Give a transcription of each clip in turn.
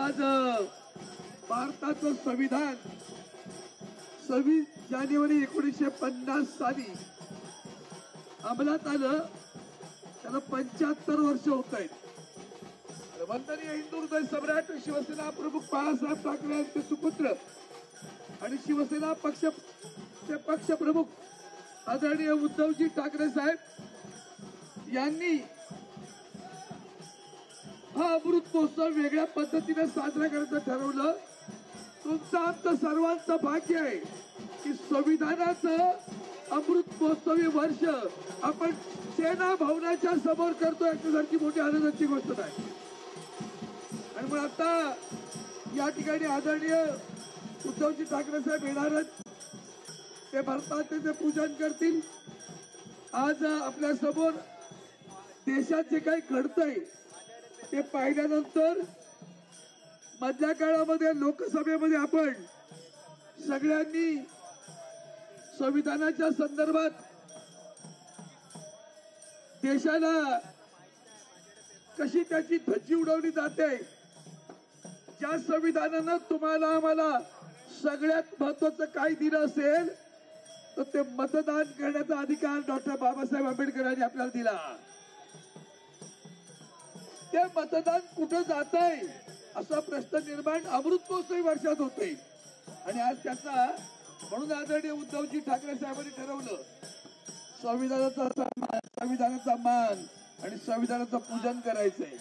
आज भारताचं संविधान 26 जानेवारी 1950 साली अंमलात आलं. त्याला 75 वर्ष होत आहेत. वंदनीय हिंदू हृदय सम्राट शिवसेना प्रमुख बाळासाहेब ठाकरे यांचे सुपुत्र आणि शिवसेना पक्ष प्रमुख आदरणीय उद्धवजी ठाकरे साहेब यांनी हा अमृत महोत्सव वेगळ्या पद्धतीने साजरा करायचं ठरवलं. तुमचं आमचं सर्वांचं भाग्य आहे की संविधानाचं अमृत महोत्सवी वर्ष आपण सेना भवनाच्या समोर करतोय. याच्यासारखी मोठी आनंदाची गोष्ट नाही. आणि मग आता या ठिकाणी आदरणीय उद्धवजी ठाकरे साहेब येणारच. ते भारताचे पूजन करतील. आज आपल्या समोर देशात जे काही घडतंय ते पाहिल्यानंतर मधल्या काळामध्ये लोकसभेमध्ये आपण सगळ्यांनी संविधानाच्या संदर्भात देशाला कशी त्याची धज्जी उडवली जाते. ज्या संविधानानं तुम्हाला आम्हाला सगळ्यात महत्वाचं काय दिलं असेल तर ते मतदान करण्याचा अधिकार डॉक्टर बाबासाहेब आंबेडकरांनी आपल्याला दिला. ते मतदान कुठं जात आहे असा प्रश्न निर्माण अमृत महोत्सवी वर्षात होते. आणि आज त्याचा म्हणून आदरणीय उद्धवजी ठाकरे साहेबांनी ठरवलं संविधानाचा मान आणि संविधानाचं पूजन करायचंय.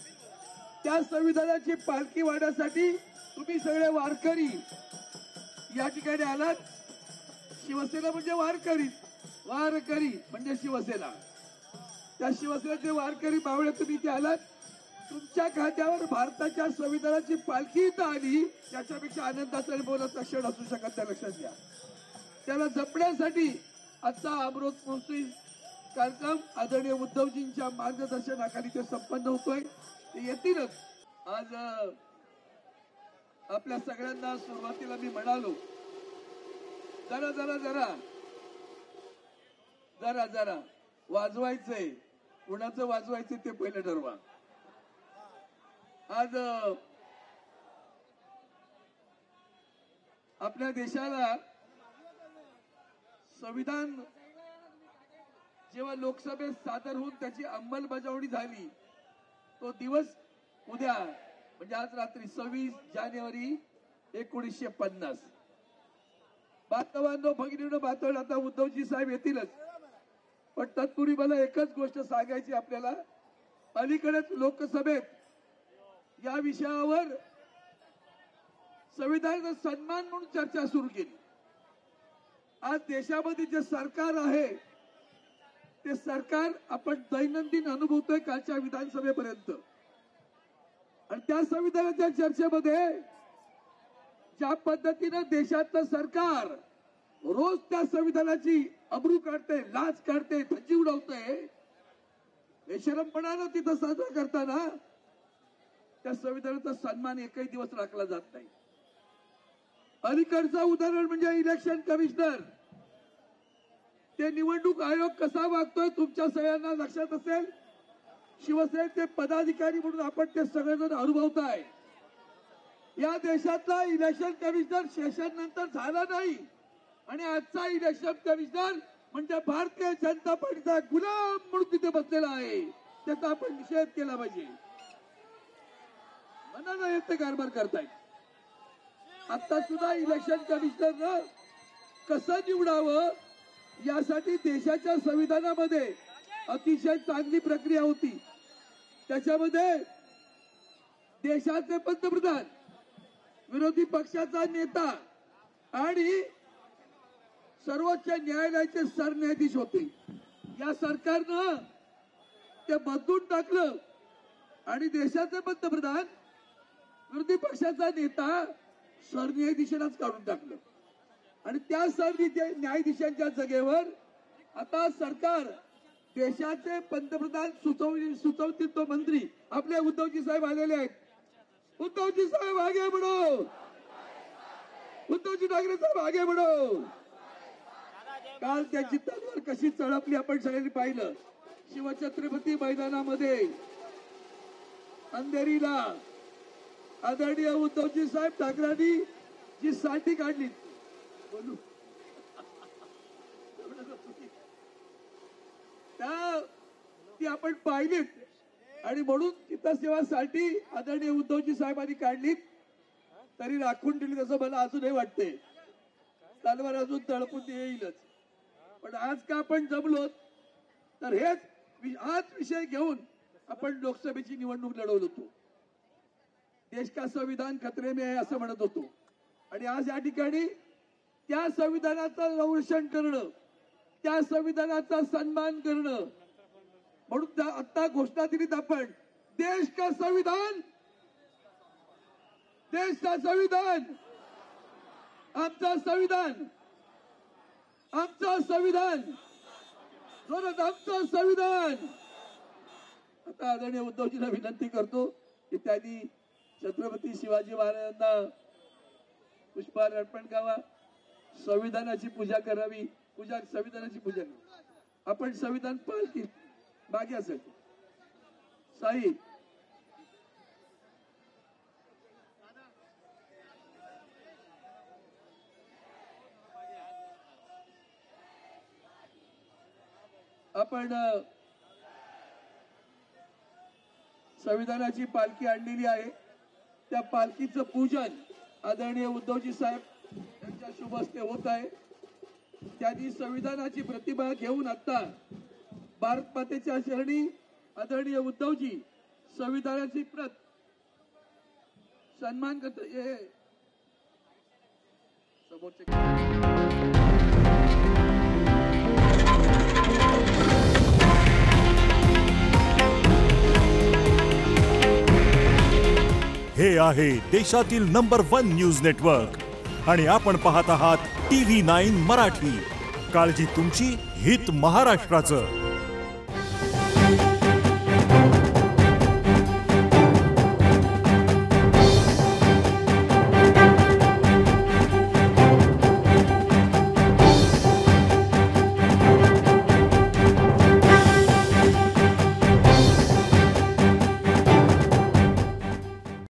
त्या संविधानाची पालखी वाढण्यासाठी तुम्ही सगळे वारकरी या ठिकाणी आलात. शिवसेना म्हणजे वारकरी म्हणजे शिवसेना. त्या शिवसेनेचे वारकरी बावळे तुम्ही इथे आलात. तुमच्या खात्यावर भारताच्या संविधानाची पालखी इथं आली. त्याच्यापेक्षा आनंदाचा आणि बोलाचा क्षण असू शकत त्या लक्षात घ्या. त्याला जपण्यासाठी आजचा अमृत महोत्सवी कार्यक्रम आदरणीय उद्धवजींच्या मार्गदर्शनाखाली ते संपन्न होतोय. ते येतीलच. आज आपल्या सगळ्यांना सुरुवातीला मी म्हणालो जरा वाजवायचंय. कुणाचं वाजवायचंय ते पहिलं ठरवा. आज आपल्या देशाला संविधान जेव्हा लोकसभेत सादर होऊन त्याची अंमलबजावणी झाली तो दिवस उद्या म्हणजे आज रात्री 26 जानेवारी 1950. बांधवांनो भगिनींनो बांधव आता उद्धवजी साहेब येतीलच. पण तत्पूर्वी मला एकच गोष्ट सांगायची आपल्याला. अलीकडेच लोकसभेत या विषयावर संविधानाचा सन्मान म्हणून चर्चा सुरू केली. आज देशामध्ये जे सरकार आहे ते सरकार आपण दैनंदिन अनुभवतोय कालच्या विधानसभेपर्यंत. आणि त्या संविधानाच्या चर्चेमध्ये ज्या पद्धतीनं देशातलं सरकार रोज त्या संविधानाची अब्रू काढते, लाच काढते, धज्जी उडवते. बेशरमपणानं तिथं साजरा करताना त्या संविधानाचा सन्मान एकही दिवस राखला जात नाही. अलीकडचं उदाहरण म्हणजे इलेक्शन कमिशनर. ते निवडणूक आयोग कसा वागतोय तुमच्या सगळ्यांना लक्षात असेल. शिवसेनेचे पदाधिकारी म्हणून आपण ते सगळेजण अनुभवताय. या देशातला इलेक्शन कमिशनर सेशन नंतर झाला नाही आणि आजचा इलेक्शन कमिशनर म्हणजे भारतीय जनता पार्टीचा गुलाम म्हणून तिथे बसलेला आहे. त्याचा आपण निषेध केला पाहिजे. मनाला येते कारभार करतायत. आता सुद्धा इलेक्शन कमिशनरनं कसं निवडावं यासाठी देशाच्या संविधानामध्ये अतिशय चांगली प्रक्रिया होती. त्याच्यामध्ये देशाचे पंतप्रधान, विरोधी पक्षाचा नेता आणि सर्वोच्च न्यायालयाचे सरन्यायाधीश होते. या सरकारनं ते बदलून टाकलं आणि देशाचे पंतप्रधान, विरोधी पक्षाचा नेता सरन्यायाधीशालाच काढून टाकलं. आणि त्या न्यायाधीशांच्या जागेवर आता सरकार देशाचे पंतप्रधान सुचवतील तो मंत्री आपले उद्धवजी साहेब आलेले आहेत. उद्धवजी साहेब आगे बढ़ो. उद्धवजी ठाकरे साहेब आगे बढ़ो. काल त्याची तलवार कशी चढपली आपण सगळ्यांनी पाहिलं. शिवछत्रपती मैदानामध्ये अंधेरीला आदरणीय उद्धवजी साहेब ठाकरेंनी जी साठी काढली बोलू ती आपण पाहिलीत आणि म्हणून चित्तसेवासाठी आदरणीय उद्धवजी साहेबांनी काढली तरी राखून दिली असं मला अजूनही वाटते. तलवार अजून तळपून येईलच. पण आज का आपण जमलो तर हेच हाच विषय घेऊन आपण लोकसभेची निवडणूक लढवत होतो. देश का संविधान खतरे में है असं म्हणत होतो आणि आज या ठिकाणी त्या संविधानाचं संरक्षण करणं, त्या संविधानाचा सन्मान करणं म्हणून आता घोषणा दिलीत आपण देश का संविधान, देश का संविधान, आमचं संविधान, आमचं संविधान, जोरात आमचं संविधान. आता आदरणीय उद्धवजींना विनंती करतो की त्यांनी छत्रपती शिवाजी महाराजांना पुष्पहार अर्पण करावा, संविधानाची पूजा करावी. संविधानाची पूजा आपण संविधान पालखी मागे असेल साई आपण संविधानाची पालखी आणलेली आहे. त्या पालखीचं पूजन आदरणीय उद्धवजी साहेब यांच्या शुभ हस्ते होत आहे. त्यांनी संविधानाची प्रतिमा घेऊन आता भारत मातेच्या चरणी आदरणीय उद्धवजी संविधानाची प्रत सन्मान करत समोरचे हे आहे देशातील नंबर 1 न्यूज नेटवर्क आणि आपण पाहत आहात TV9 मराठी. काळजी तुमची, हित महाराष्ट्राचं.